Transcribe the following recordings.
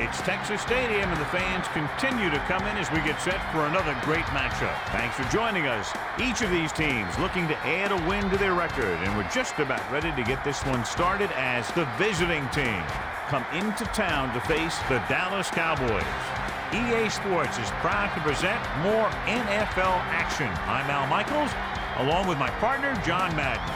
It's Texas Stadium, and the fans continue to come in as we get set for another great matchup. Thanks for joining us. Each of these teams looking to add a win to their record, and we're just about ready to get this one started as the visiting team come into town to face the Dallas Cowboys. EA Sports is proud to present more NFL action. I'm Al Michaels, along with my partner, John Madden.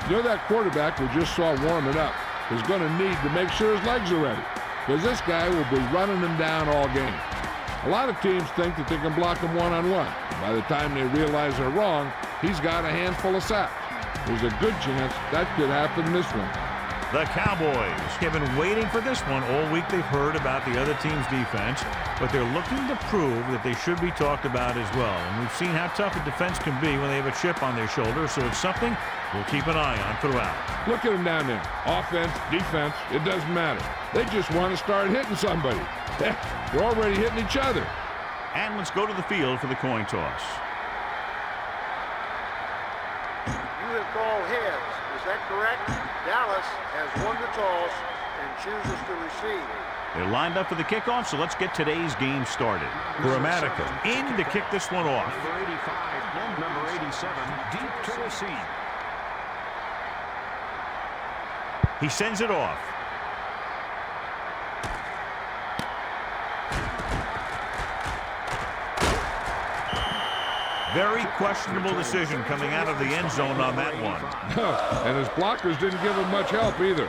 You know, that quarterback we just saw warming up is going to need to make sure his legs are ready, because this guy will be running them down all game. A lot of teams think that they can block him one-on-one. By the time they realize they're wrong, he's got a handful of sacks. There's a good chance that could happen in this one. The Cowboys have been waiting for this one all week. They've heard about the other team's defense, but they're looking to prove that they should be talked about as well. And we've seen how tough a defense can be when they have a chip on their shoulder, so it's something we'll keep an eye on throughout. Look at them down there. Offense, defense, it doesn't matter. They just want to start hitting somebody. They're already hitting each other. And let's go to the field for the coin toss. You have called heads. Is that correct? Dallas has won the toss and chooses to receive. They're lined up for the kickoff, so let's get today's game started. Grammatical in to kick this one off. Number 85 and number 87, deep to receive. He sends it off. Very questionable decision coming out of the end zone on that one. And his blockers didn't give him much help either.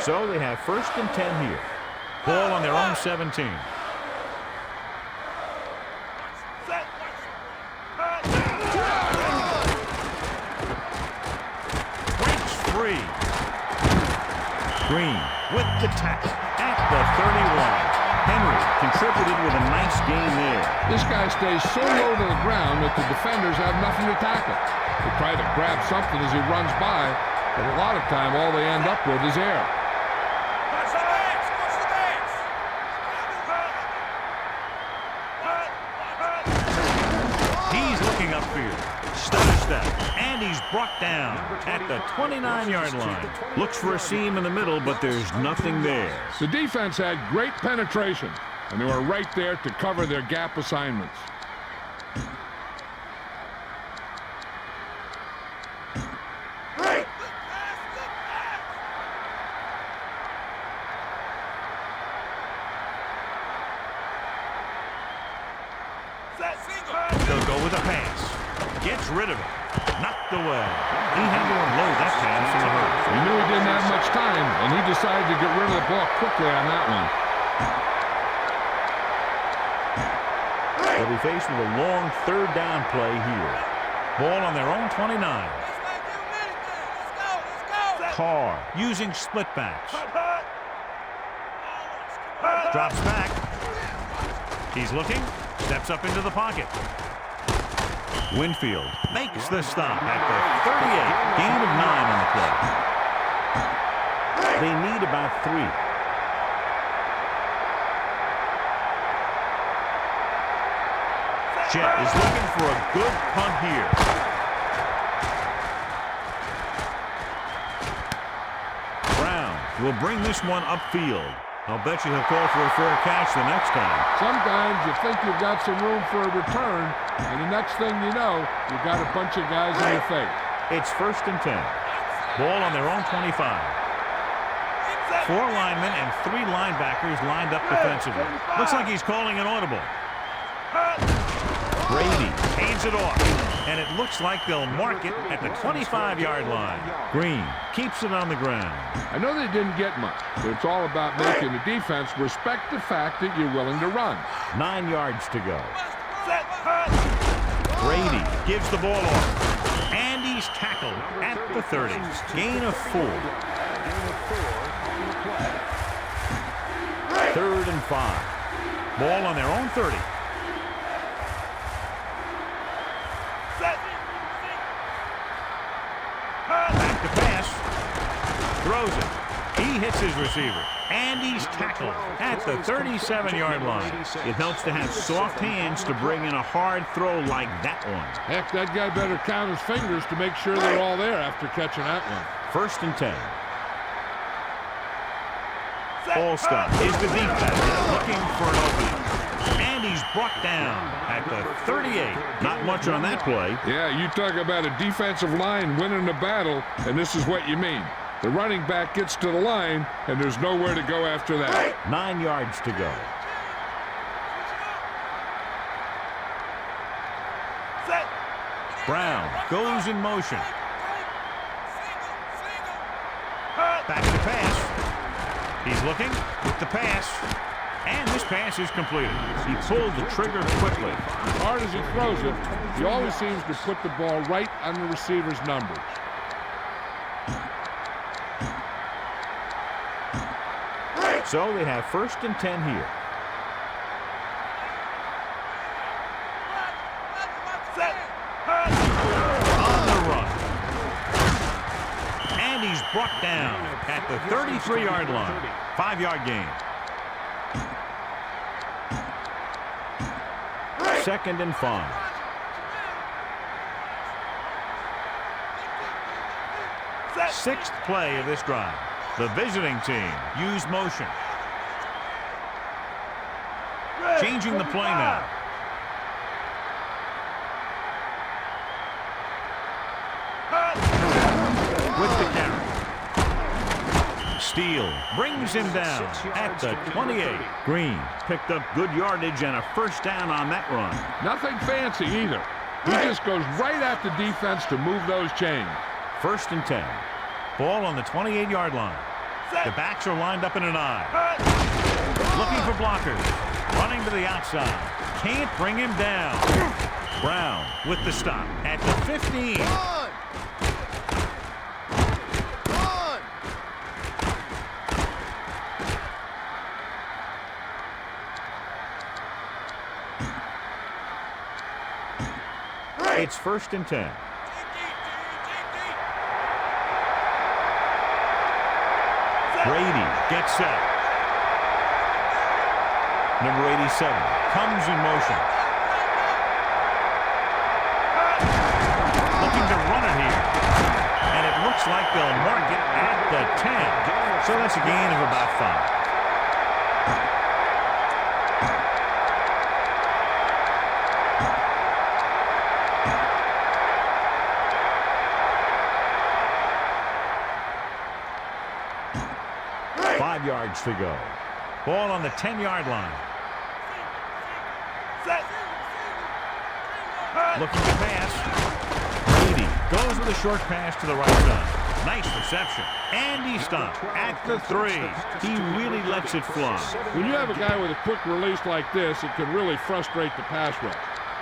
So they have 1st and 10 here. Ball on their own 17. Breaks free. Green with the tackle at the 31. Henry contributed with a nice game there. This guy stays so low to the ground that the defenders have nothing to tackle. They try to grab something as he runs by, but a lot of time all they end up with is air. He's looking upfield. Stutter step, and he's brought down at the 29-yard line. Looks for a seam in the middle, but there's nothing there. The defense had great penetration, and they were right there to cover their gap assignments. They'll go with a pass. Gets rid of it. Knocked away. He had to unload that pass in a hurry. He knew he didn't have much time, and he decided to get rid of the ball quickly on that one. They'll be faced with a long 3rd down play here. Ball on their own 29. Carr using split backs. Drops back. He's looking. Steps up into the pocket. Winfield makes the stop at the 38. Gain of 9 on the play. They need about 3. Jet is looking for a good punt here. Brown will bring this one upfield. I'll bet you he'll call for a fair catch the next time. Sometimes you think you've got some room for a return, and the next thing you know, you've got a bunch of guys in your face. It's 1st and 10. Ball on their own 25. 4 linemen and 3 linebackers lined up defensively. Looks like he's calling an audible. Brady hands it off, and it looks like they'll mark it at the 25-yard line. Green keeps it on the ground. I know they didn't get much, but it's all about making the defense respect the fact that you're willing to run. 9 yards to go. Brady gives the ball off, and he's tackled at the 30. Gain of 4. 3rd and 5. Ball on their own 30. Back to pass. Throws it. He hits his receiver. And he's tackled at the 37-yard line. It helps to have soft hands to bring in a hard throw like that one. Heck, that guy better count his fingers to make sure they're all there after catching that one. 1st and 10. Ball stop is the defense looking for an opening. And he's brought down at the 38. Not much on that play. Yeah, you talk about a defensive line winning the battle, and this is what you mean. The running back gets to the line, and there's nowhere to go after that. 9 yards to go. Brown goes in motion. Back to pass. He's looking with the pass. And this pass is completed. He pulled the trigger quickly. As hard as he throws it, he always seems to put the ball right on the receiver's numbers. So they have 1st and 10 here. On the run. And he's brought down at the 33-yard line. 5-yard gain. 2nd and 5. Sixth play of this drive. The visiting team use motion. Changing the play now. With the carry. Steele brings him down at the 28. Green picked up good yardage and a 1st down on that run. Nothing fancy either. He just goes right at the defense to move those chains. 1st and 10. Ball on the 28-yard line. The backs are lined up in an I. Looking for blockers. Running to the outside. Can't bring him down. Brown with the stop at the 15. It's 1st and 10. Brady gets set. Number 87 comes in motion. Looking to run it here. And it looks like they'll mark it at the 10. So that's a gain of about 5. Yards to go. Ball on the 10-yard line. Looking to pass. Brady goes with a short pass to the right side. Nice reception. And he stopped at the 3. He really lets it fly. When you have a guy with a quick release like this, it can really frustrate the pass rush.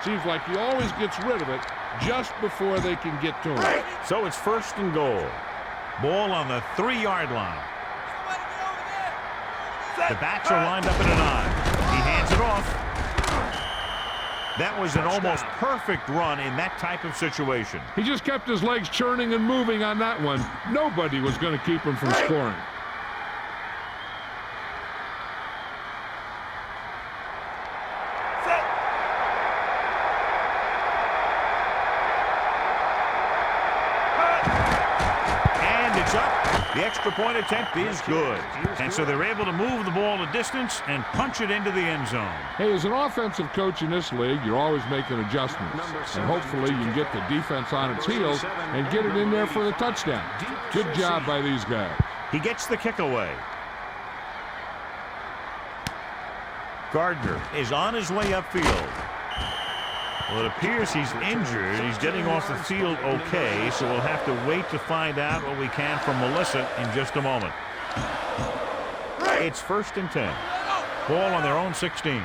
Seems like he always gets rid of it just before they can get to him. So it's 1st and goal. Ball on the 3-yard line. The backs are lined up in an I. He hands it off. That was an almost perfect run in that type of situation. He just kept his legs churning and moving on that one. Nobody was going to keep him from scoring. And it's up. The extra point attempt is good. And so they're able to move the ball a distance and punch it into the end zone. Hey, as an offensive coach in this league, you're always making adjustments. And hopefully you can get the defense on its heels and get it in there for the touchdown. Good job by these guys. He gets the kick away. Gardner is on his way upfield. Well, it appears he's injured. He's getting off the field okay, so we'll have to wait to find out what we can from Melissa in just a moment. It's 1st and 10. Ball on their own 16.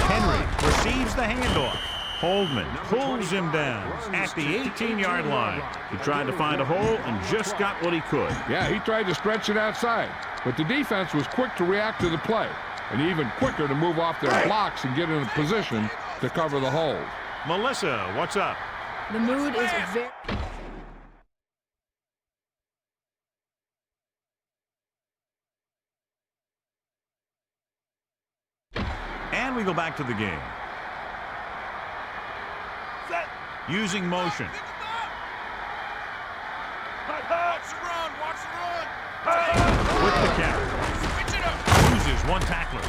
Henry receives the handoff. Holdman pulls him down at the 18-yard line. He tried to find a hole and just got what he could. Yeah, he tried to stretch it outside, but the defense was quick to react to the play and even quicker to move off their blocks and get in a position to cover the hole. Melissa, what's up? The mood is very... And we go back to the game. Using motion. With the carry. Loses one tackler.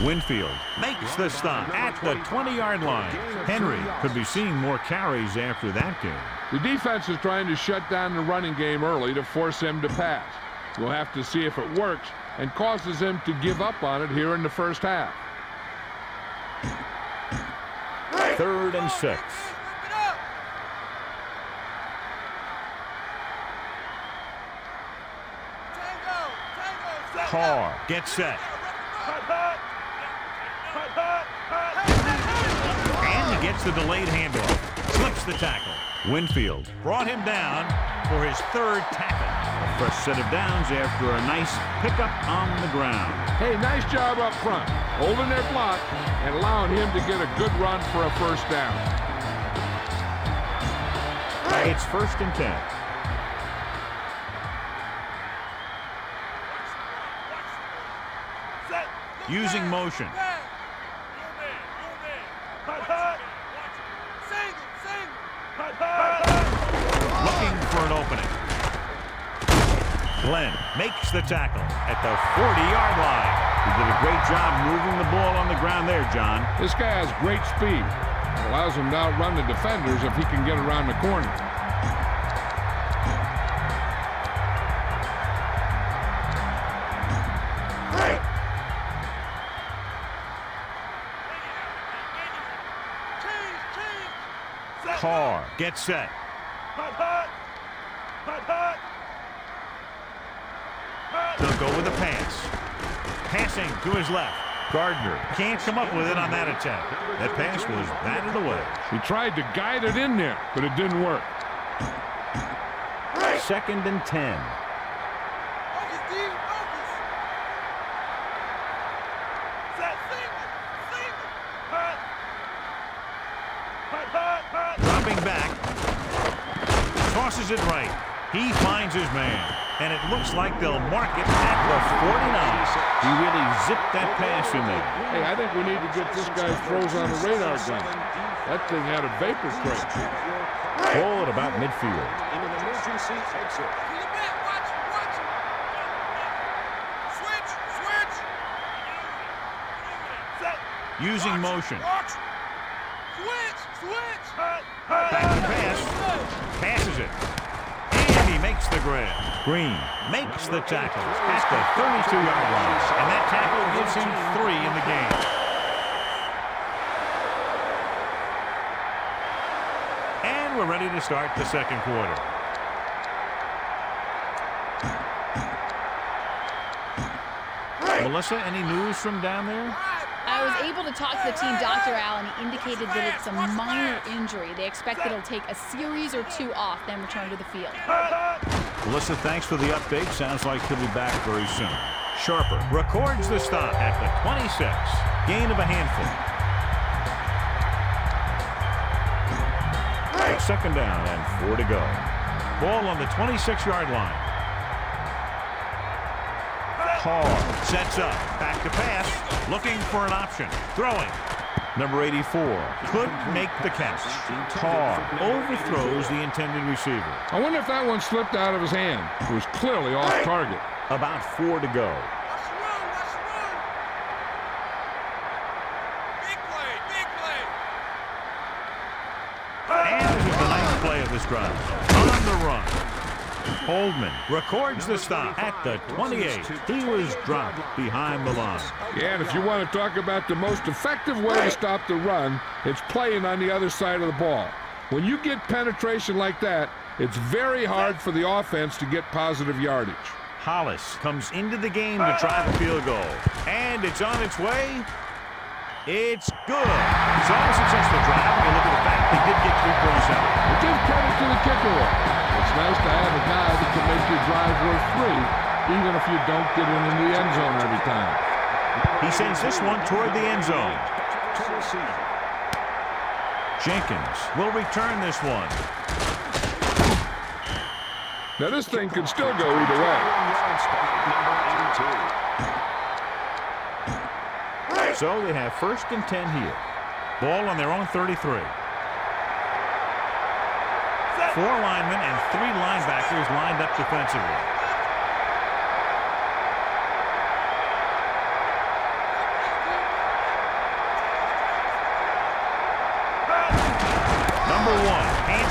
Winfield makes the stop at the 20-yard line. Henry could be seeing more carries after that game. The defense is trying to shut down the running game early to force him to pass. We'll have to see if it works and causes him to give up on it here in the first half. 3rd and 6. Carr gets set. And he gets the delayed handoff. Slips the tackle. Winfield brought him down for his 3rd tackle. A fresh set of downs after a nice pickup on the ground. Hey, nice job up front, holding their block and allowing him to get a good run for a first down. It's 1st and 10. Using motion. Looking for an opening. Glenn makes the tackle at the 40-yard line. He did a great job moving the ball on the ground there, John. This guy has great speed. It allows him to outrun the defenders if he can get around the corner. Carr gets set. They'll go with a pass. Passing to his left. Gardner can't come up with it on that attempt. That pass was batted away. He tried to guide it in there, but it didn't work. 2nd and 10. Dropping back. Tosses it right. He finds his man. And it looks like they'll mark it at the 49. He really zipped that pass in there. Hey, I think we need to get this guy throws on a radar gun. That thing had a vapor trail. Ball at about midfield. In an emergency exit. Using motion. Back to pass. Passes it. And he makes the grab. Green makes the tackle at the 32-yard line. And that tackle gives him 3 in the game. And we're ready to start the 2nd quarter. Melissa, any news from down there? I was able to talk to the team doctor, Al, and he indicated that it's a minor injury. They expect that it'll take a series or 2 off, then return to the field. Melissa, thanks for the update. Sounds like he'll be back very soon. Sharper records the stop at the 26. Gain of a handful. 2nd down and 4 to go. Ball on the 26-yard line. Carr sets up. Back to pass. Looking for an option. Throwing. Number 84 couldn't make the catch. Carr overthrows the intended receiver. I wonder if that one slipped out of his hand. It was clearly off target. About 4 to go. And this is the ninth play of this drive. On the run. Holdman records the stop at the 28. He was dropped behind the line. Yeah, and if you want to talk about the most effective way to stop the run, it's playing on the other side of the ball. When you get penetration like that, it's very hard for the offense to get positive yardage. Hollis comes into the game to try the field goal. And it's on its way. It's good. It's all a successful drive when you look at the fact they did get 3 points out of it. But give credit to the kicker. It's nice to have a guy that can make your drive worth 3, even if you don't get into the end zone every time. He sends this one toward the end zone. Jenkins will return this one. Now this thing can still go either way. So they have 1st and 10 here. Ball on their own 33. 4 linemen and 3 linebackers lined up defensively.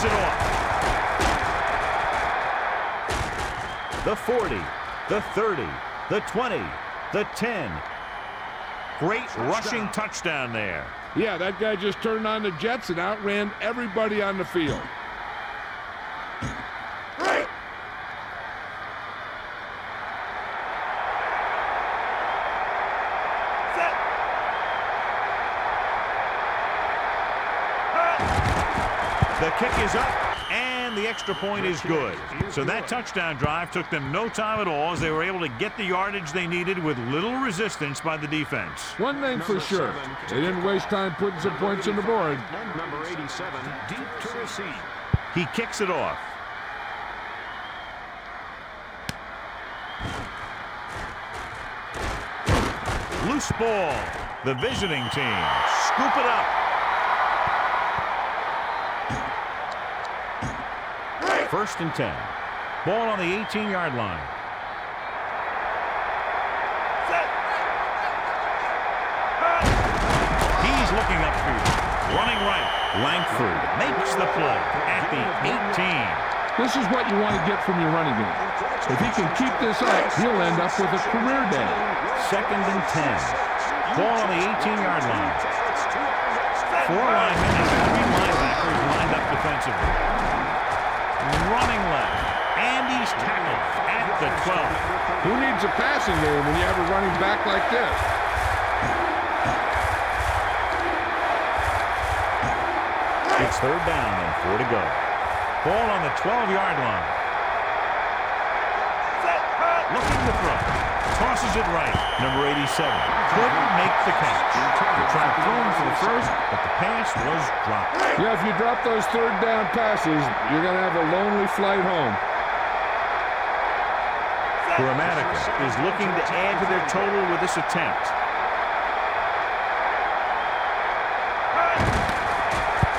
it off. The 40, the 30, the 20, the 10. Great rushing touchdown there. Yeah, that guy just turned on the jets and outran everybody on the field. The kick is up, and the extra point is good. So that touchdown drive took them no time at all as they were able to get the yardage they needed with little resistance by the defense. One thing for sure, they didn't waste time putting some points on the board. Number 87, deep to receive. He kicks it off. Loose ball. The visiting team scoop it up. First and 10. Ball on the 18-yard line. He's looking upfield. Running right. Langford makes the play at the 18. This is what you want to get from your running game. If he can keep this up, he'll end up with a career day. Second and 10. Ball on the 18-yard line. 4 linemen and 3 linebackers lined up defensively. Running left, and he's tackled at the 12. Who needs a passing game when you have a running back like this? It's third down and 4 to go. Ball on the 12-yard line. Looking to throw. Tosses it right. Number 87 couldn't make the catch. He tried throwing for the first, but the pass was dropped. Yeah, if you drop those third down passes, you're going to have a lonely flight home. Gramatica is looking to add to their total with this attempt.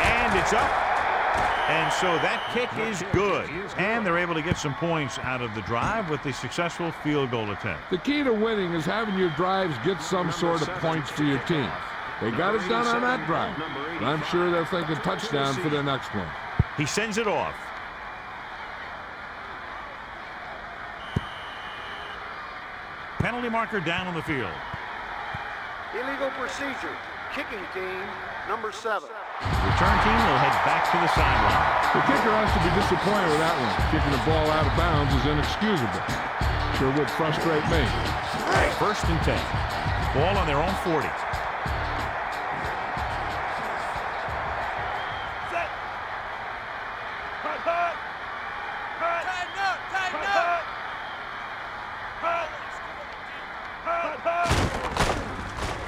And it's up. And so that kick is good. And they're able to get some points out of the drive with the successful field goal attempt. The key to winning is having your drives get some sort of points for your team. They got it done on that drive. And I'm sure they're thinking touchdown for their next one. He sends it off. Penalty marker down on the field. Illegal procedure. Kicking team, number 7. Return team will head back to the sideline. The kicker has to be disappointed with that one. Kicking the ball out of bounds is inexcusable. Sure would frustrate me. First and 10. Ball on their own 40.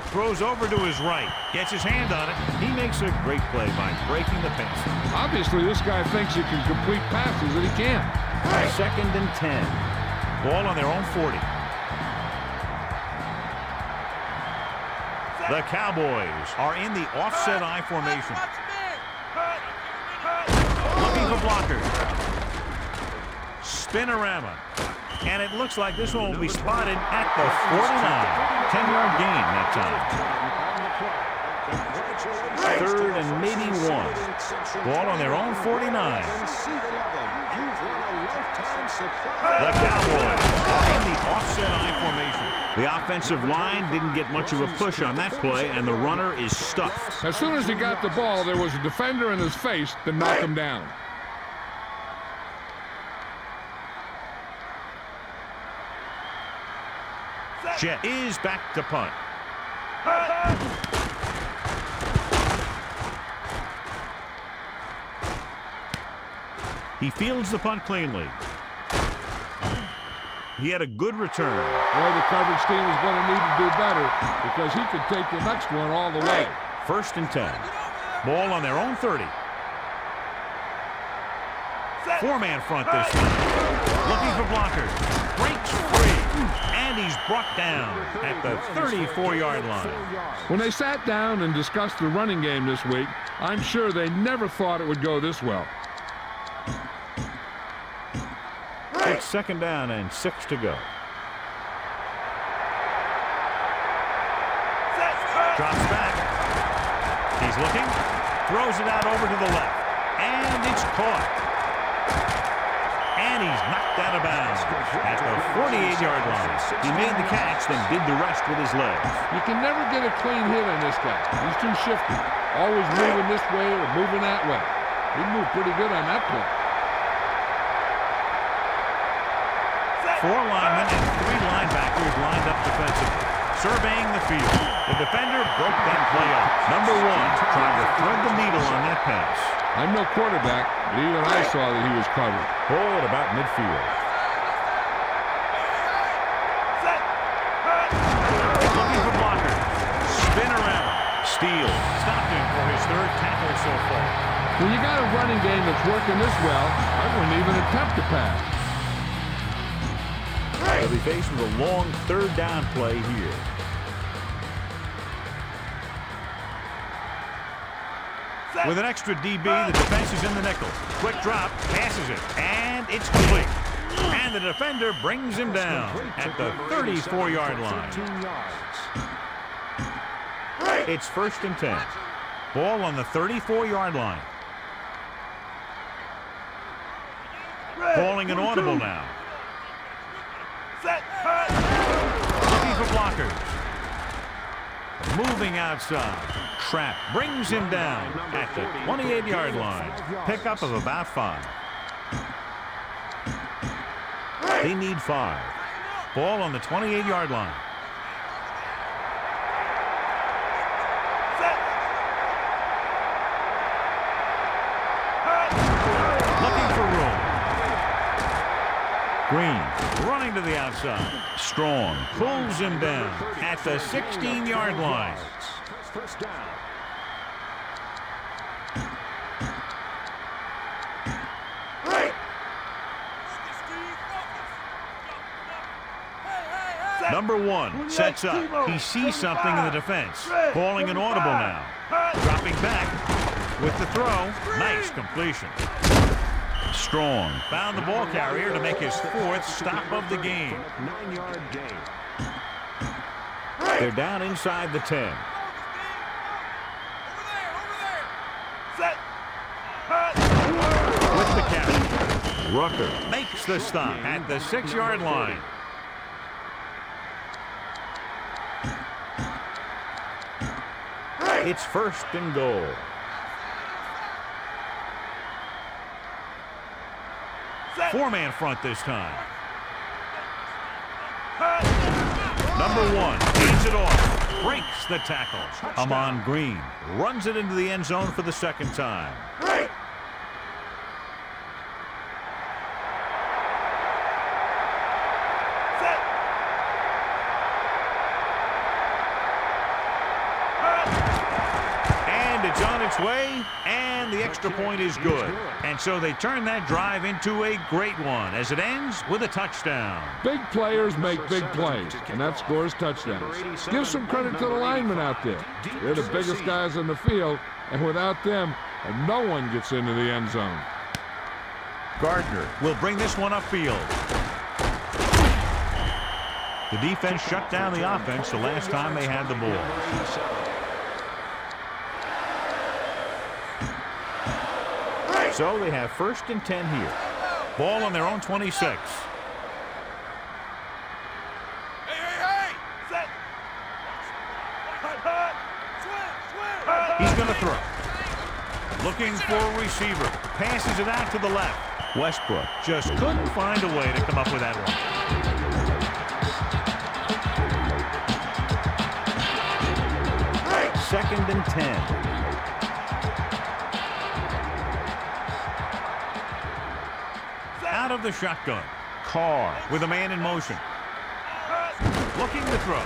Throws over to his right. Gets his hand on it. He makes a great play by breaking the pass. Obviously, this guy thinks he can complete passes, and he can't. Second and 10. Ball on their own 40. The Cowboys are in the offset I formation. Looking for blockers. Spinorama. And it looks like this one will be spotted at the 49. 10-yard gain that time. Third and maybe 1. Ball on their own 49. The Cowboys are in the offset I formation. The offensive line didn't get much of a push on that play, and the runner is stuffed. As soon as he got the ball, there was a defender in his face to knock him down. Jet is back to punt. He fields the punt cleanly. He had a good return. Boy, the coverage team is going to need to do better because he could take the next one all the way. First and 10. Ball on their own 30. 4-man front this one. Looking for blockers. Breaks free. And he's brought down at the 34-yard line. When they sat down and discussed the running game this week, I'm sure they never thought it would go this well. It's second down and 6 to go. Drops back. He's looking. Throws it out over to the left. And And it's caught. And he's knocked out of bounds at the 48-yard line. He made the catch, then did the rest with his legs. You can never get a clean hit on this guy. He's too shifty. Always moving this way or moving that way. He moved pretty good on that play. 4 linemen and 3 linebackers lined up defensively, surveying the field. The defender broke that play up. Number 1 trying to thread the needle on that pass. I'm no quarterback, but even I saw that he was covered. Ball at about midfield. Looking for blockers. Spin around. Steele stopped him for his 3rd tackle so far. When you got a running game that's working this well, I wouldn't even attempt to pass. They'll be faced with a long 3rd down play here. With an extra DB, the defense is in the nickel. Quick drop, passes it, and it's complete. And the defender brings him down at the 34-yard line. It's 1st and 10. Ball on the 34-yard line. Calling an audible now. Looking for blockers. Moving outside. Trap brings him down at the 28-yard line. Pickup of about 5. They need 5. Ball on the 28-yard line. Looking for room. Green running to the outside. Strong pulls him down at the 16-yard line. First down. Number 1 sets up. He sees something in the defense. Calling an audible now. Dropping back with the throw. Nice completion. Strong found the ball carrier to make his 4th stop of the game. 9-yard gain. They're down inside the 10. With the carry. Rucker makes the stop at the 6-yard line. It's 1st and goal. Four-man front this time. Number 1 hands it off. Breaks the tackle. Amon Green runs it into the end zone for the 2nd time. It's on its way, and the extra point is good. And so they turn that drive into a great one as it ends with a touchdown. Big players make big plays, and that scores touchdowns. Give some credit to the linemen out there. They're the biggest guys on the field, and without them, no one gets into the end zone. Gardner will bring this one upfield. The defense shut down the offense the last time they had the ball. So they have 1st and 10 here. Ball on their own 26. He's going to throw. Looking for a receiver. Passes it out to the left. Westbrook just couldn't find a way to come up with that one. Second and 10. Out of the shotgun. Carr with a man in motion. Looking to throw.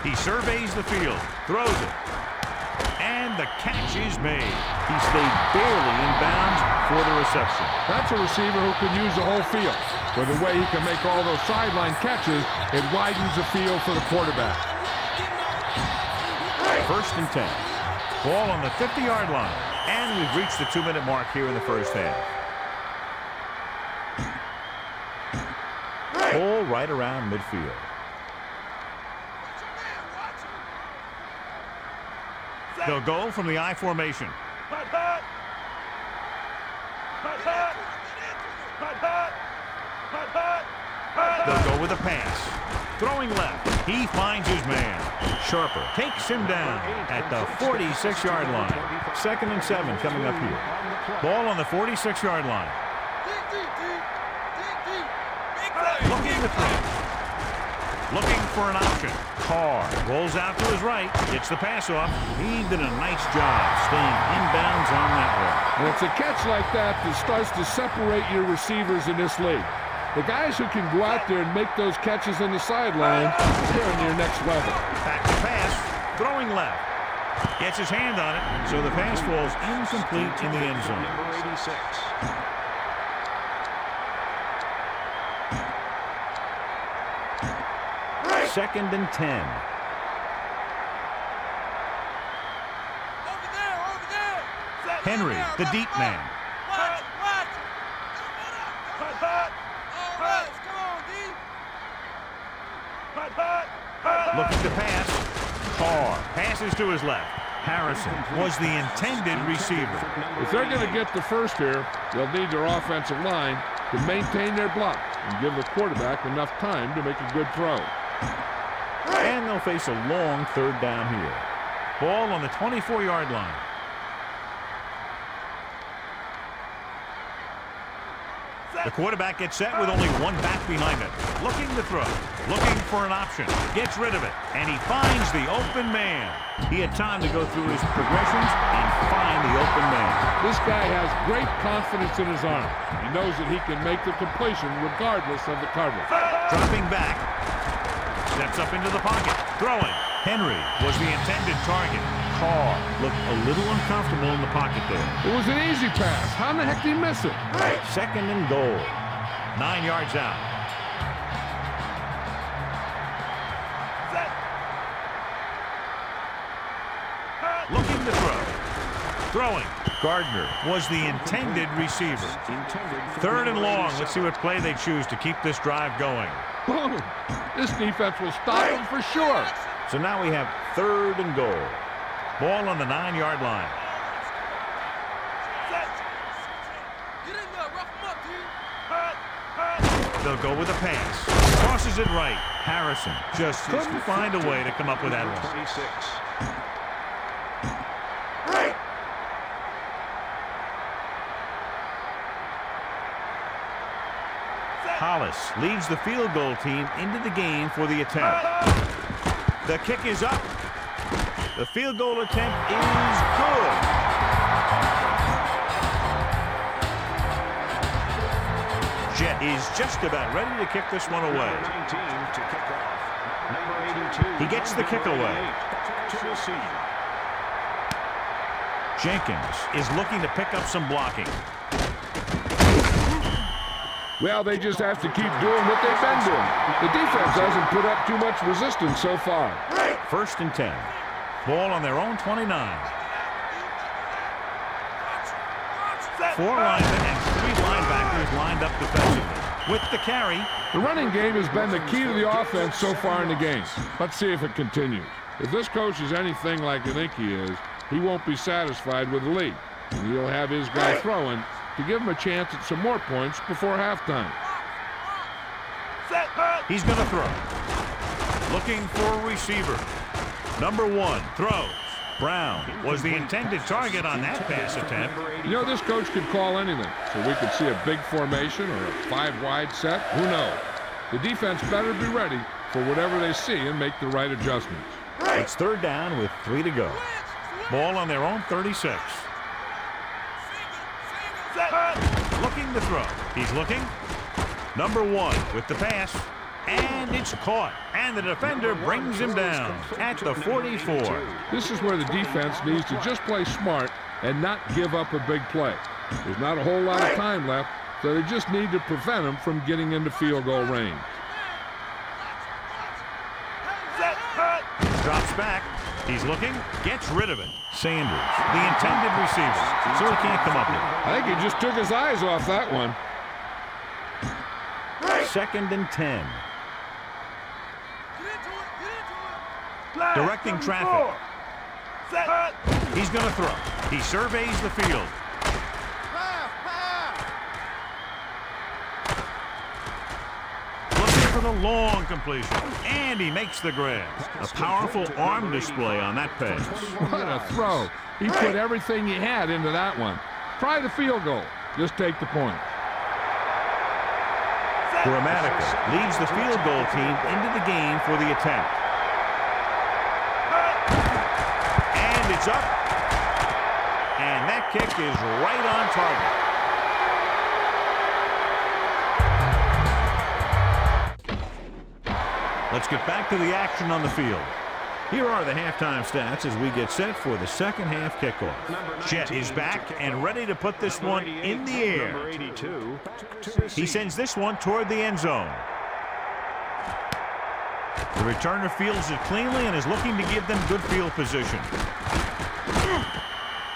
He surveys the field. Throws it. And the catch is made. He stayed barely in bounds for the reception. That's a receiver who can use the whole field. With the way he can make all those sideline catches, it widens the field for the quarterback. 1st and 10. Ball on the 50-yard line. And we've reached the 2-minute mark here in the first half. Ball right around midfield. They'll go from the I formation. They'll go with a pass. Throwing left. He finds his man. Sharper takes him down at the 46-yard line. 2nd and 7 coming up here. Ball on the 46-yard line. Looking to throw. Looking for an option. Carr rolls out to his right. Gets the pass off. He did a nice job staying inbounds on that one. And it's a catch like that that starts to separate your receivers in this league. The guys who can go out there and make those catches on the sideline, they're in their next level. Back to pass. Throwing left. Gets his hand on it, so the pass falls incomplete in the end zone. Number 86. Second and 10. Henry, the deep man. Looking to pass. Carr passes to his left. Harrison was the intended receiver. If they're going to get the first here, they'll need their offensive line to maintain their block and give the quarterback enough time to make a good throw. And they'll face a long 3rd down here. Ball on the 24-yard line. The quarterback gets set with only one back behind him. Looking to throw. Looking for an option. Gets rid of it. And he finds the open man. He had time to go through his progressions and find the open man. This guy has great confidence in his arm. He knows that he can make the completion regardless of the coverage. Dropping back. Steps up into the pocket. Throwing. Henry was the intended target. Carr looked a little uncomfortable in the pocket there. It was an easy pass. How in the heck did he miss it? 2nd and goal. 9 yards out. Looking to throw. Throwing. Gardner was the intended receiver. 3rd and long. Let's see what play they choose to keep this drive going. Boom. This defense will stop him for sure. So now we have 3rd and goal. Ball on the 9-yard line. They'll go with a pass. Crosses it right. Harrison just couldn't find a way to come up with that one. 26. Hollis leads the field goal team into the game for the attempt. The kick is up. The field goal attempt is good. Jet is just about ready to kick this one away. Number 19 to kick off. Number 82. He gets the kick away. To receive. Jenkins is looking to pick up some blocking. Well, they just have to keep doing what they've been doing. The defense hasn't put up too much resistance so far. 1st and 10. Ball on their own 29. 4 linemen and 3 linebackers lined up defensively. With the carry. The running game has been the key to the offense so far in the game. Let's see if it continues. If this coach is anything like I think he is, he won't be satisfied with the lead. And he'll have his guy throwing to give him a chance at some more points before halftime. He's going to throw. Looking for a receiver. Number 1 throws. Brown was the intended target on that pass attempt. You know, this coach could call anything, so we could see a big formation or a 5-wide set. Who knows? The defense better be ready for whatever they see and make the right adjustments. It's 3rd down with 3 to go. Ball on their own 36. Looking to throw. He's looking. Number 1 with the pass. And it's caught. And the defender brings him down at the 44. This is where the defense needs to just play smart and not give up a big play. There's not a whole lot of time left, so they just need to prevent him from getting into field goal range. Drops back. He's looking. Gets rid of it. Sanders, the intended receiver, so he can't come up with it. I think he just took his eyes off that one. 2nd and 10. Directing traffic. He's going to throw. He surveys the field. with a long completion. And he makes the grab. A powerful arm display on that pass. What a throw. He put everything he had into that one. Try the field goal. Just take the point. Gramatica leads the field goal team into the game for the attempt. And it's up. And that kick is right on target. Let's get back to the action on the field. Here are the halftime stats as we get set for the second half kickoff. Chet is back and ready to put this one in the air. He sends this one toward the end zone. The returner fields it cleanly and is looking to give them good field position.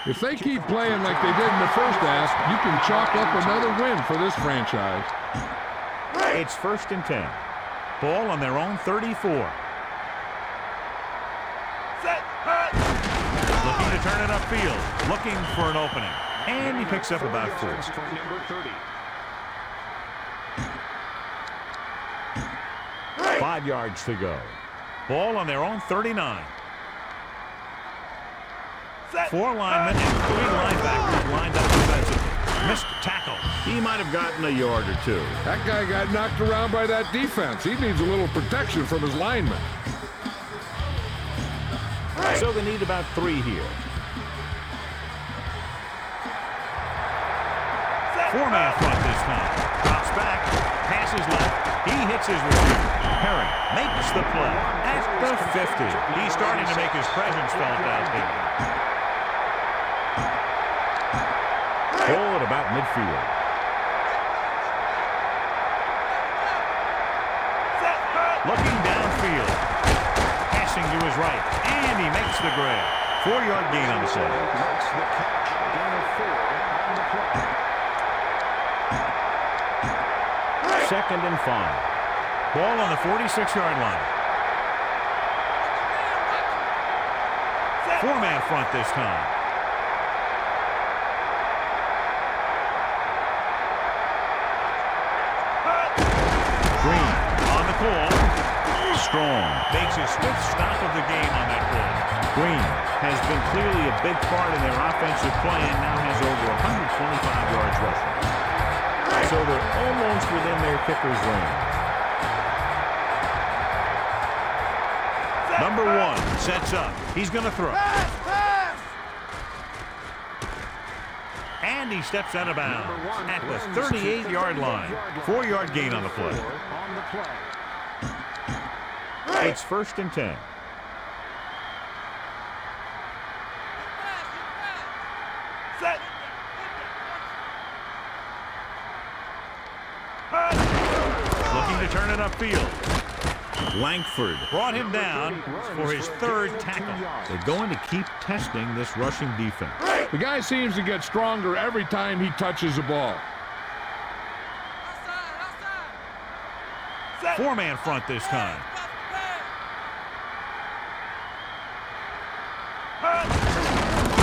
If they keep playing like they did in the first half, you can chalk up another win for this franchise. It's 1st and 10. Ball on their own 34. Looking to turn it upfield. Looking for an opening. And he picks up about 4. 5 yards to go. Ball on their own 39. 4 linemen and 3 linebackers lined up defensively. Missed tackle. He might have gotten a yard or 2. That guy got knocked around by that defense. He needs a little protection from his linemen. So they need about 3 here. 4-man front this time. Drops back. Passes left. He hits his receiver. Herring makes the play at the 50. He's starting to make his presence felt out there. Ball at about midfield. Looking downfield. Passing to his right. And he makes the grab. 4-yard gain on the play. Makes the catch. Gain of 4 on the play. 2nd and 5. Ball on the 46-yard line. 4-man front this time. Green on the call. Strong makes his 5th stop of the game on that play. Green has been clearly a big part in their offensive play and now has over 125 yards rushing. So they're almost within their kicker's range. Number 1 sets up. He's going to throw. And he steps out of bounds at the 38-yard line. 4-yard gain on the play. It's 1st and 10. Looking to turn it upfield. Langford brought him down for his 3rd tackle. They're going to keep testing this rushing defense. The guy seems to get stronger every time he touches the ball. 4-man front this time.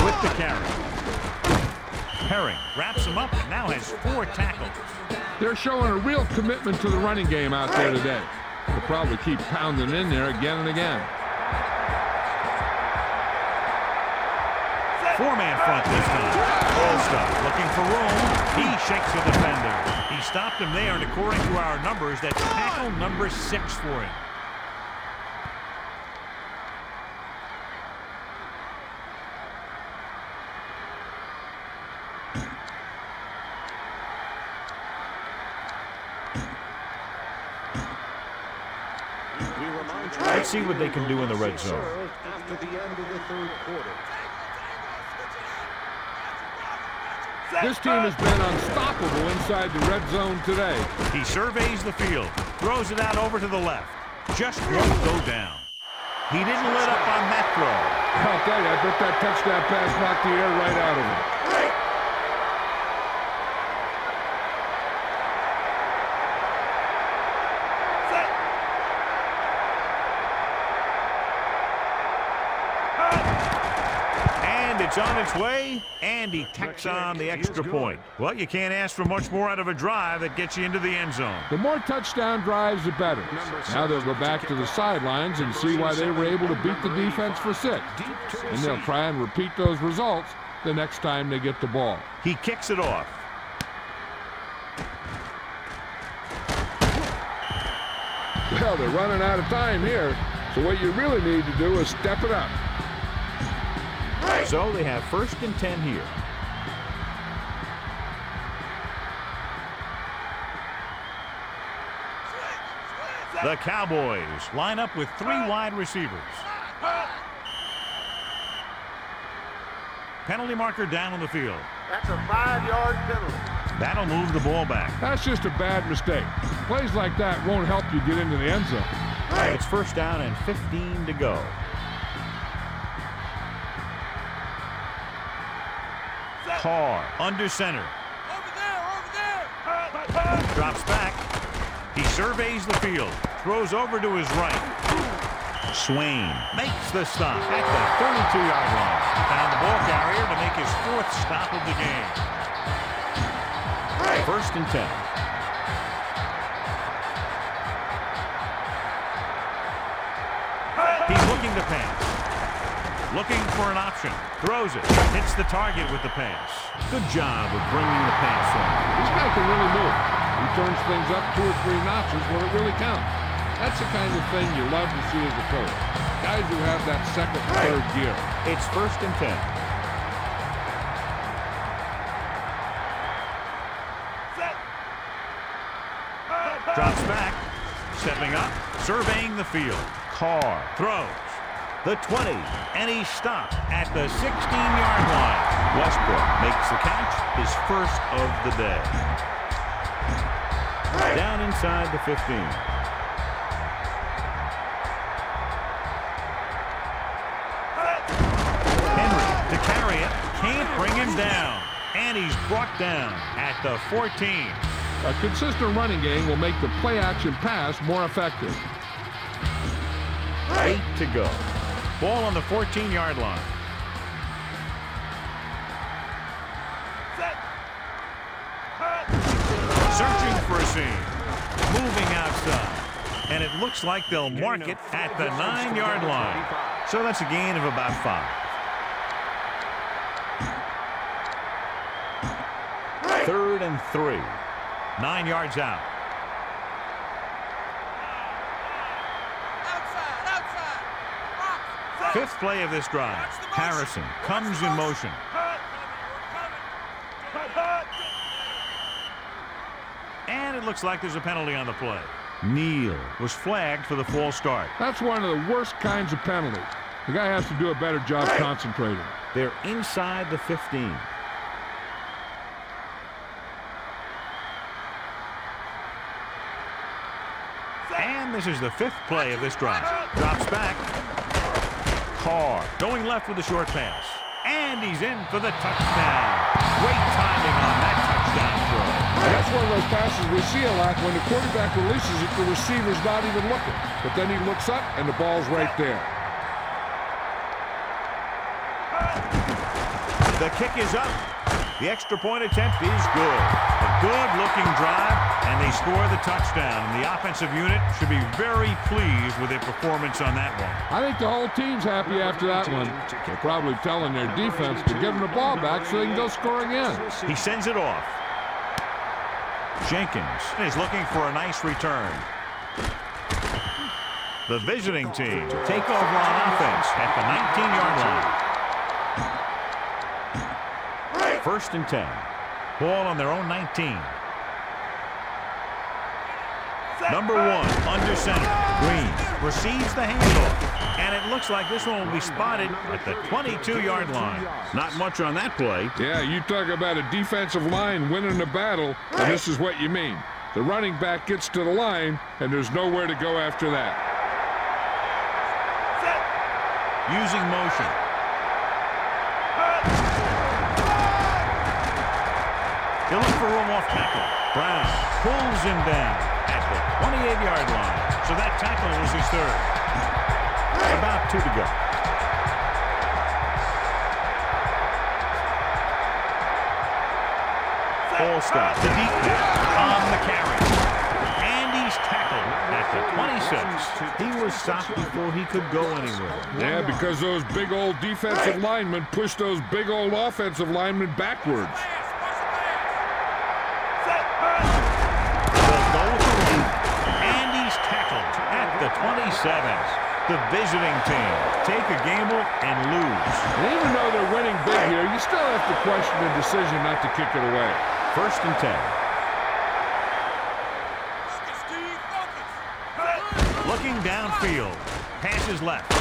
With the carry. Herring wraps him up and now has 4 tackles. They're showing a real commitment to the running game out there today. They'll probably keep pounding in there again and again. 4-man front this time. All-Star looking for room. He shakes the defender. He stopped him there, and according to our numbers, that's tackle number 6 for him. Let's see what they can do in the red zone. After the end of the 3rd quarter. This team has been unstoppable inside the red zone today. He surveys the field, throws it out over to the left. Just won't go down. He didn't let up on that throw. I'll tell you, I bet that touchdown pass knocked the air right out of him. It's on its way, and he tacks on the extra point. Well, you can't ask for much more out of a drive that gets you into the end zone. The more touchdown drives, the better. Now they'll go back to the sidelines and see why they were able to beat the defense for 6. And they'll try and repeat those results the next time they get the ball. He kicks it off. Well, they're running out of time here, so what you really need to do is step it up. So they have 1st and 10 here. The Cowboys line up with 3 wide receivers. Penalty marker down on the field. That's a 5-yard penalty. That'll move the ball back. That's just a bad mistake. Plays like that won't help you get into the end zone. It's 1st down and 15 to go. Carr under center. Over there! Drops back. He surveys the field. Throws over to his right. Swain makes the stop at the 32-yard line. Found the ball carrier to make his 4th stop of the game. 1st and 10. He's looking to pass. Looking for an option. Throws it. Hits the target with the pass. Good job of bringing the pass in. This guy can really move. He turns things up 2 or 3 notches when it really counts. That's the kind of thing you love to see as a coach. Guys who have that 2nd and 3rd gear. It's 1st and 10. Drops back. Stepping up. Surveying the field. Carr throws. The 20, and he stopped at the 16-yard line. Westbrook makes the catch, his 1st of the day. Down inside the 15. Henry to carry it, can't bring him down, and he's brought down at the 14. A consistent running game will make the play-action pass more effective. 8 to go. Ball on the 14-yard line. Searching for a seam. Moving outside. And it looks like they'll mark it at the 9-yard line. So that's a gain of about 5. 3rd and 3. 9 yards out. Fifth play of this drive. Harrison comes in motion. And it looks like there's a penalty on the play. Neal was flagged for the false start. That's one of the worst kinds of penalties. The guy has to do a better job concentrating. They're inside the 15. And this is the 5th play of this drive. Drops back. Carr going left with a short pass. And he's in for the touchdown. Great timing on that touchdown throw. That's one of those passes we see a lot when the quarterback releases it, the receiver's not even looking. But then he looks up and the ball's right there. The kick is up. The extra point attempt is good. A good-looking drive, and they score the touchdown. And the offensive unit should be very pleased with their performance on that one. I think the whole team's happy after that one. They're probably telling their defense to give them the ball back so they can go score again. He sends it off. Jenkins is looking for a nice return. The visiting team take over on offense at the 19-yard line. 1st and 10. Ball on their own 19. Number 1 under center. Green receives the handoff. And it looks like this one will be spotted at the 22-yard line. Not much on that play. Yeah, you talk about a defensive line winning a battle, and this is what you mean. The running back gets to the line, and there's nowhere to go after that. Using motion. He'll look for room off tackle. Brown pulls him down at the 28-yard line. So that tackle was his 3rd. About 2 to go. Ball stop. The deep hit on the carry. And he's tackled at the 26. He was stopped before he could go anywhere. Yeah, because those big old defensive linemen pushed those big old offensive linemen backwards. They'll go with the run. And he's tackled at the 27. The visiting team take a gamble and lose. And even though they're winning big here, you still have to question the decision not to kick it away. 1st and 10. Looking downfield. Passes left.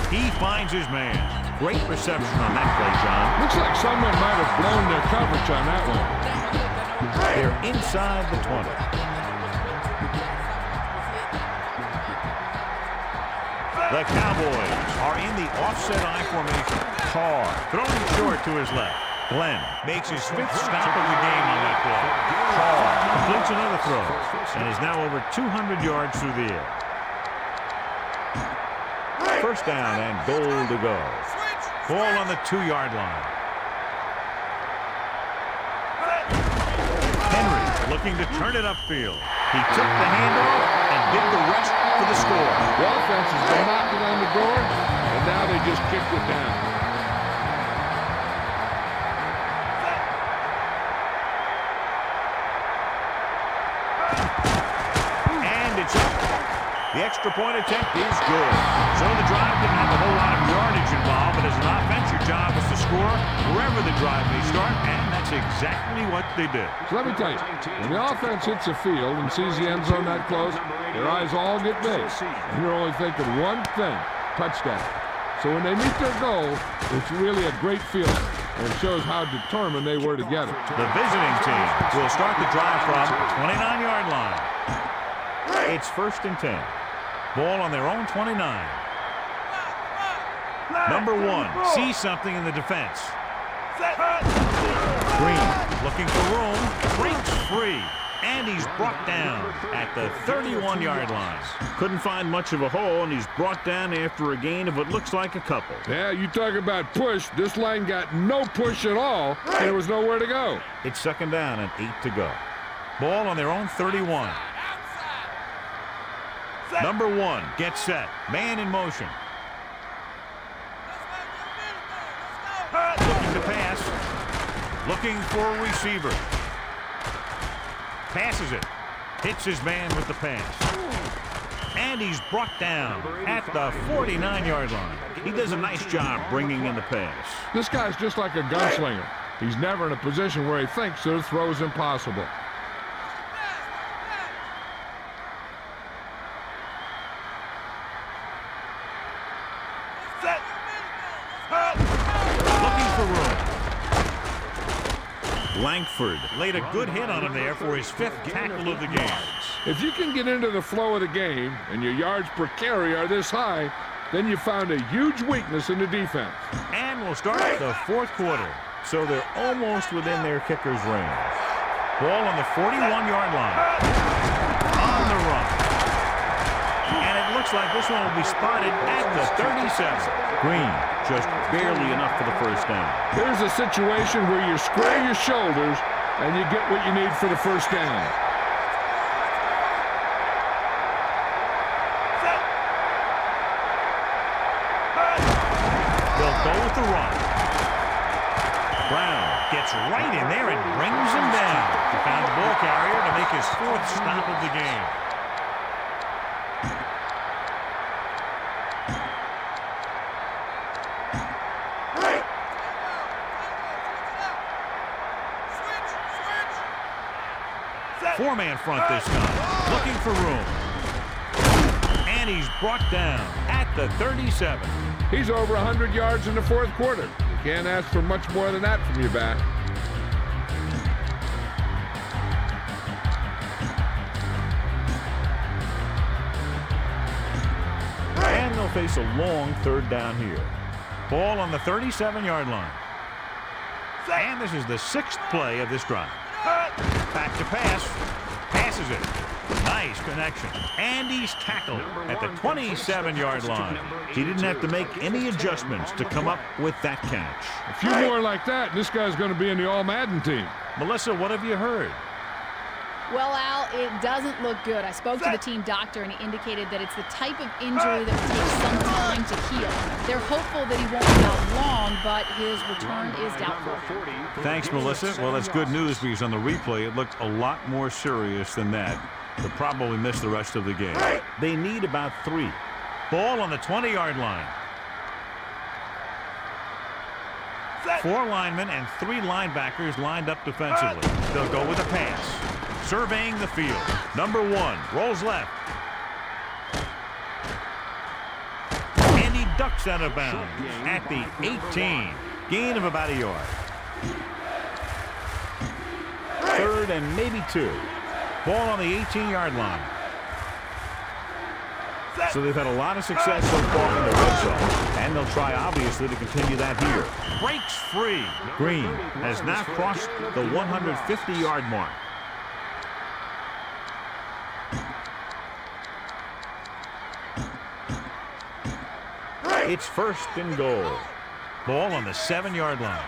He finds his man. Great reception on that play, John. Looks like someone might have blown their coverage on that one. They're inside the 20. The Cowboys are in the offset I formation. Carr throwing short to his left. Glenn makes his 5th stop of the game on that play. Carr completes another throw and is now over 200 yards through the air. 1st down and goal to go. Ball on the 2-yard line. Henry looking to turn it upfield. He took the handoff and did the rest for the score. The offense has been knocking on the door, and now they just kicked it down. And it's up. The extra point attempt is good. So the drive didn't have a whole lot of yardage involved, but as an offense, your job is to score wherever the drive may start, and that's exactly what they did. So let me tell you, when the offense hits the field and sees the end zone that close, their eyes all get big. And you're only thinking one thing, touchdown. So when they meet their goal, it's really a great feeling, and it shows how determined they were to get it. The visiting team will start the drive from the 29-yard line. It's 1st and 10. Ball on their own 29. Number 1 sees something in the defense. Green looking for room, breaks free, and he's brought down at the 31-yard line. Couldn't find much of a hole, and he's brought down after a gain of what looks like a couple. Yeah, you talk about push. This line got no push at all, and there was nowhere to go. It's 2nd down and 8 to go. Ball on their own 31. Number 1 gets set. Man in motion. Looking to pass. Looking for a receiver. Passes it. Hits his man with the pass. And he's brought down at the 49-yard line. He does a nice job bringing in the pass. This guy's just like a gunslinger. He's never in a position where he thinks that the throw's impossible. Langford laid a good hit on him there for his 5th tackle of the game. If you can get into the flow of the game and your yards per carry are this high, then you found a huge weakness in the defense. And we'll start the 4th quarter. So they're almost within their kicker's range. Ball on the 41-yard line. On the run. And it looks like this one will be spotted at the 37. Green just barely enough for the 1st down. Here's a situation where you square your shoulders and you get what you need for the 1st down. They'll go with the run. Brown gets right in there and brings him down. He found the ball carrier to make his 4th stop of the game. Four-man front this time, looking for room. And he's brought down at the 37. He's over 100 yards in the 4th quarter. You can't ask for much more than that from your back. And they'll face a long 3rd down here. Ball on the 37-yard line. And this is the 6th play of this drive. Back to pass. Passes it. Nice connection. And he's tackled at the 27-yard line. He didn't have to make any adjustments to come up with that catch. A few more like that, and this guy's going to be in the All-Madden team. Melissa, what have you heard? Well, Al, it doesn't look good. I spoke to the team doctor, and he indicated that it's the type of injury that will take some time to heal. They're hopeful that he won't be out long, but his return is doubtful. Thanks, Melissa. Well, that's good news because on the replay, it looked a lot more serious than that. They'll probably miss the rest of the game. They need about 3. Ball on the 20-yard line. 4 linemen and 3 linebackers lined up defensively. They'll go with a pass. Surveying the field. Number 1 rolls left. And he ducks out of bounds at the 18. Gain of about a yard. 3rd and maybe 2. Ball on the 18-yard line. So they've had a lot of success so far in the red zone, and they'll try, obviously, to continue that here. Breaks free. Green has now crossed the 150-yard mark. It's 1st and goal. Ball on the 7-yard line.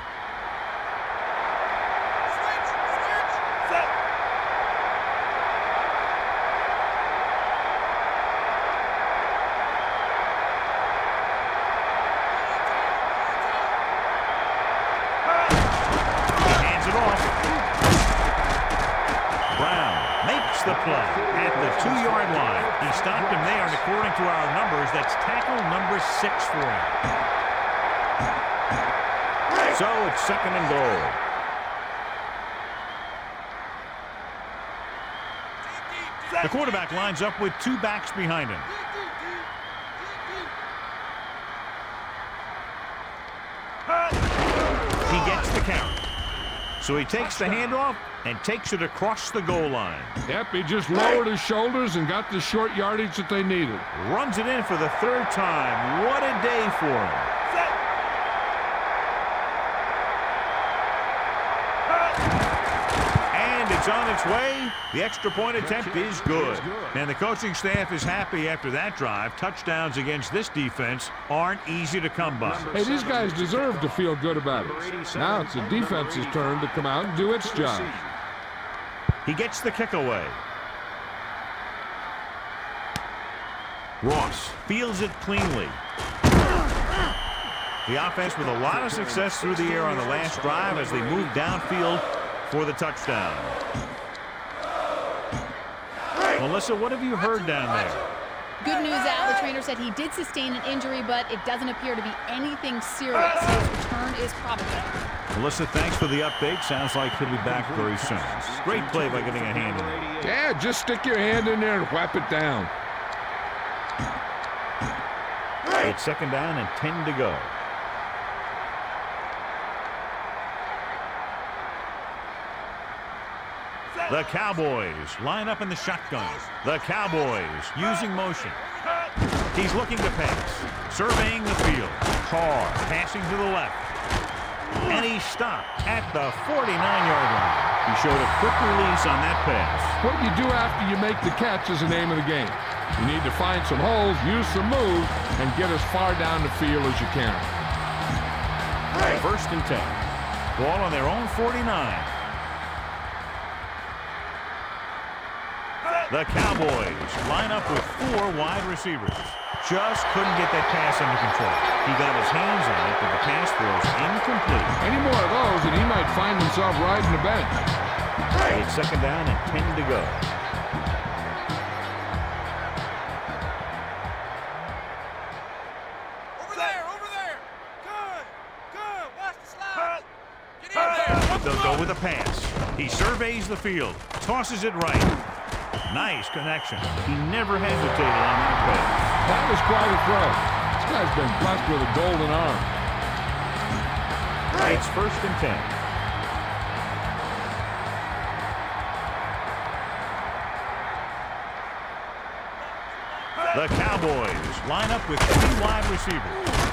The play at the 2-yard line. He stopped him there, and according to our numbers, that's tackle number 6 for him. So it's 2nd and goal. The quarterback lines up with 2 backs behind him. He gets the count. So he takes the handoff and takes it across the goal line. Yep, he just lowered his shoulders and got the short yardage that they needed. Runs it in for the 3rd time. What a day for him. And it's on its way. The extra point attempt is good. And the coaching staff is happy after that drive. Touchdowns against this defense aren't easy to come by. Hey, these guys deserve to feel good about it. Now it's the defense's turn to come out and do its job. He gets the kick away. Ross fields it cleanly. The offense with a lot of success through the air on the last drive as they move downfield for the touchdown. Melissa, what have you heard down there? Good news, Al. The trainer said he did sustain an injury, but it doesn't appear to be anything serious. His return is probable. Melissa, thanks for the update. Sounds like he'll be back very soon. Great play by getting a hand in it. Yeah, just stick your hand in there and whap it down. It's 2nd down and 10 to go. The Cowboys line up in the shotgun. The Cowboys using motion. He's looking to pass. Surveying the field. Carr passing to the left. And he stopped at the 49-yard line. He showed a quick release on that pass. What you do after you make the catch is the name of the game. You need to find some holes, use some moves, and get as far down the field as you can. 1st and 10. Ball on their own 49. The Cowboys line up with 4 wide receivers. Just couldn't get that pass under control. He got his hands on it, but the pass was incomplete. Any more of those, and he might find himself riding the bench. It's 2nd down and 10 to go. Over there. Good. Watch the slide. Get in there. They'll go with a pass. He surveys the field, tosses it right. Nice connection. He never hesitated on that pass. That was quite a throw. This guy's been blessed with a golden arm. It's 1st and 10. The Cowboys line up with 3 wide receivers.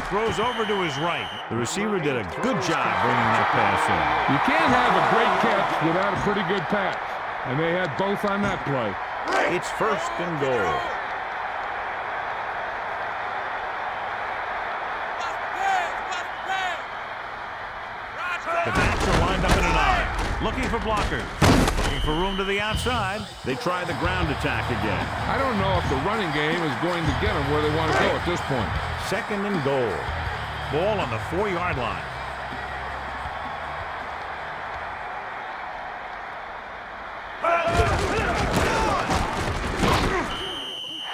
Throws over to his right. The receiver did a good job bringing that pass in. You can't have a great catch without a pretty good pass. And they had both on that play. It's first and goal. The backs are lined up in an I. Looking for blockers. Looking for room to the outside. They try the ground attack again. I don't know if the running game is going to get them where they want to go at this point. Second and goal. Ball on the 4-yard line.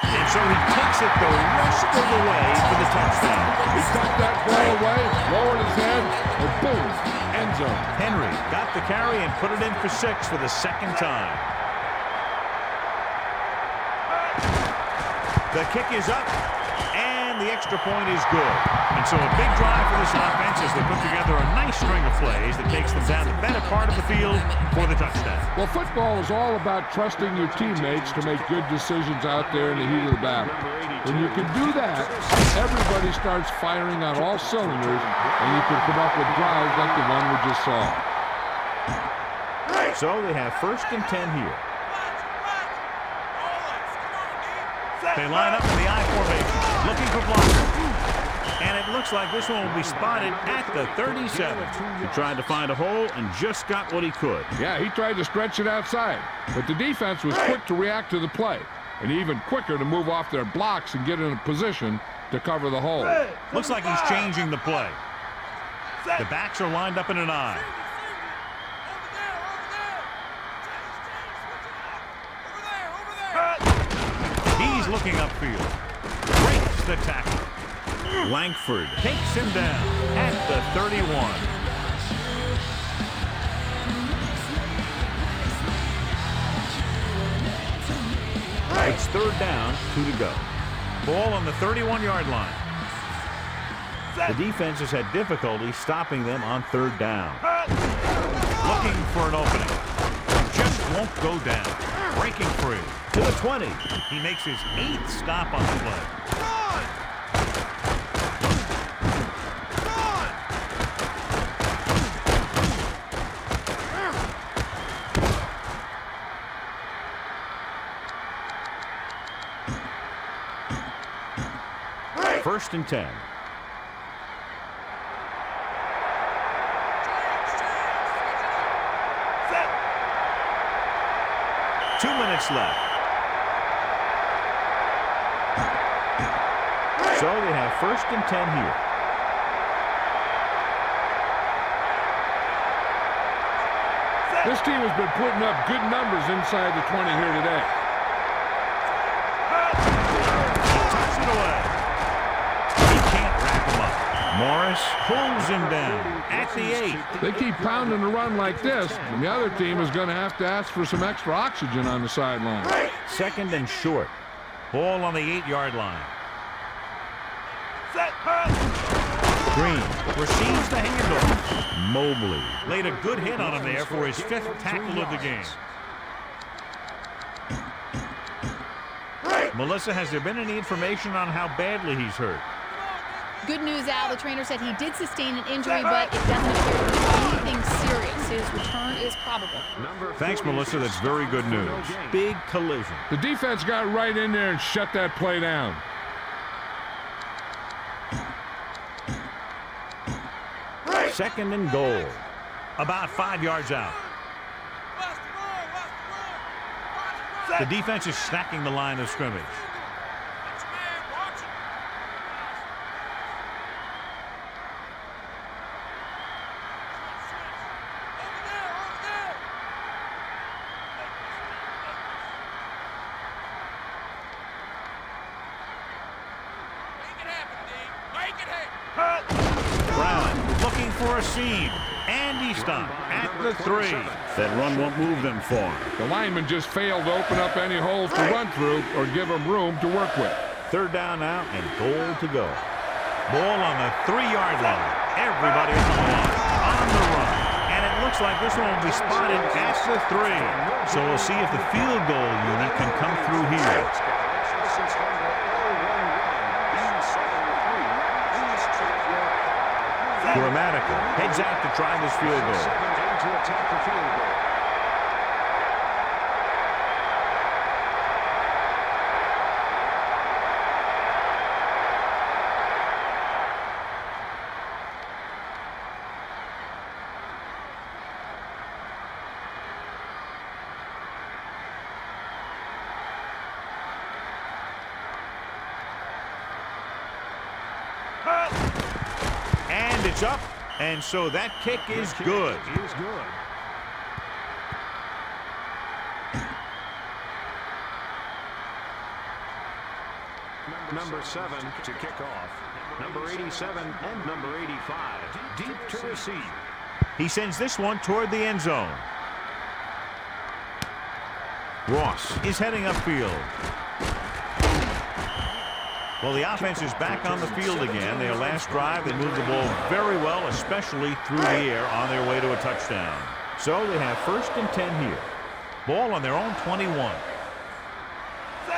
And so he takes it the rest of the way for the touchdown. He tucked that ball away, lowered his head, and boom, end zone. Henry got the carry and put it in for 6 for the second time. The kick is up, and the extra point is good. And so a big drive for this offense as they put together a nice string of plays that takes them down the better part of the field for the touchdown. Well, football is all about trusting your teammates to make good decisions out there in the heat of the battle. When you can do that, everybody starts firing on all cylinders, and you can come up with drives like the one we just saw. So they have first and 10 here. They line up in the I formation, looking for blockers. And it looks like this one will be spotted at the 37. He tried to find a hole and just got what he could. Yeah, he tried to stretch it outside, but the defense was quick to react to the play, and even quicker to move off their blocks and get in a position to cover the hole. Looks like he's changing the play. The backs are lined up in an I. He's looking upfield. Breaks the tackle. Langford takes him down at the 31. It's third down, 2 to go. Ball on the 31-yard line. The defense has had difficulty stopping them on third down. Looking for an opening. Just won't go down. Breaking free to the 20. He makes his 8th stop on the play. First and 10. Two minutes left. So they have first and 10 here. This team has been putting up good numbers inside the 20 here today. He tucks it away. He can't wrap him up. Morris pulls him down at the 8. They keep pounding the run like this, and the other team is going to have to ask for some extra oxygen on the sideline. Second and short. Ball on the 8-yard line. Green receives the handoff. Mobley laid a good hit on him there for his 5th tackle of the game. Melissa, has there been any information on how badly he's hurt? Good news, Al. The trainer said he did sustain an injury, but it doesn't appear to be anything serious. His return is probable. Thanks, Melissa. That's very good news. Big collision. The defense got right in there and shut that play down. Second and goal. About 5 yards out. The defense is stacking the line of scrimmage. Brown looking for a seam. And he stopped at the 3. That run won't move them far. The lineman just failed to open up any holes to run through or give him room to work with. Third down now and goal to go. Ball on the 3-yard line. Everybody on the line. On the run. And it looks like this one will be spotted at the 3. So we'll see if the field goal unit can come through here. Grammatical heads out to try this field goal. It's up, and so that kick is good. Is good. Number 7 to kick off. Number 87 and number 85 deep to receive. He sends this one toward the end zone. Ross is heading upfield. Well, the offense is back on the field again. Their last drive, they moved the ball very well, especially through the air on their way to a touchdown. So they have 1st and 10 here. Ball on their own 21.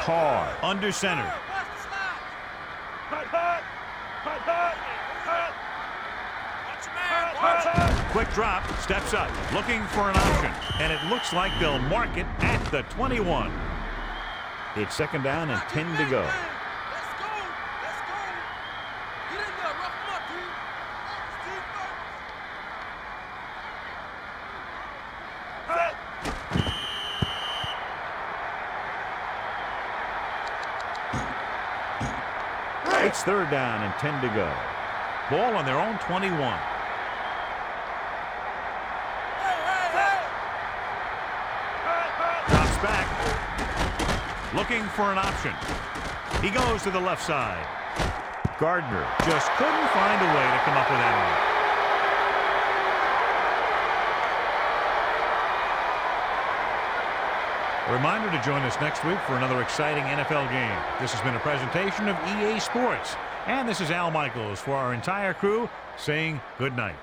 Carr under center. Quick drop, steps up, looking for an option, and it looks like they'll mark it at the 21. It's 2nd down and 10 to go. Let's go. Let's go. Get in there. Rough him up, dude. It's 3rd down and 10 to go. Ball on their own 21. Drops back. Looking for an option. He goes to the left side. Gardner just couldn't find a way to come up with that one. A reminder to join us next week for another exciting NFL game. This has been a presentation of EA Sports. And this is Al Michaels for our entire crew saying good night.